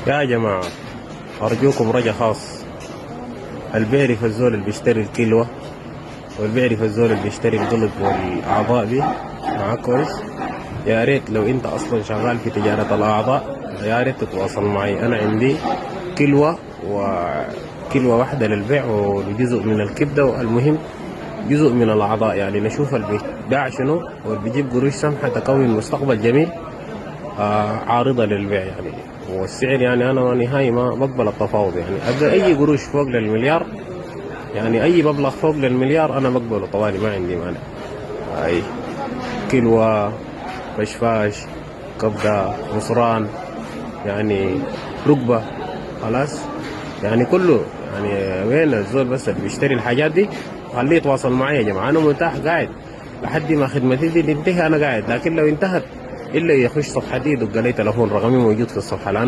يا جماعة أرجوكم رجا خاص. اللي بيعرف الزول اللي بيشتري الكيلو، واللي بيعرف الزول اللي بيشتري القلب والأعضاء دي معاك كويس، يا ريت لو أنت أصلا شغال في تجارة الأعضاء يا ريت تتواصل معي. أنا عندي كلوة، وكلوة واحدة للبيع وجزء من الكبدة، المهم جزء من الأعضاء، يعني نشوف اللي بيتباع شنو واللي بيجيب قروش سمحة تكون مستقبل جميل. عارضة للبيع يعني، والسعر يعني أنا نهائي ما بقبل التفاوض، يعني أبقى أي قروش فوق للمليار، يعني أي مبلغ فوق للمليار أنا بقبله طوالي، ما عندي مانع. أي كلوة، فشفاش، كبدة، مصران، يعني ركبة، خلاص يعني كله. يعني وين الزول بس اللي بيشتري الحاجات دي خليه يتواصل معي يا جماعة، أنا متاح قاعد لحد ما خدمتي دي تنتهي، أنا قاعد. لكن لو انتهت إلا يخش صفحتي يدق لي تليفون، رقمي موجود في الصفحة، لأنه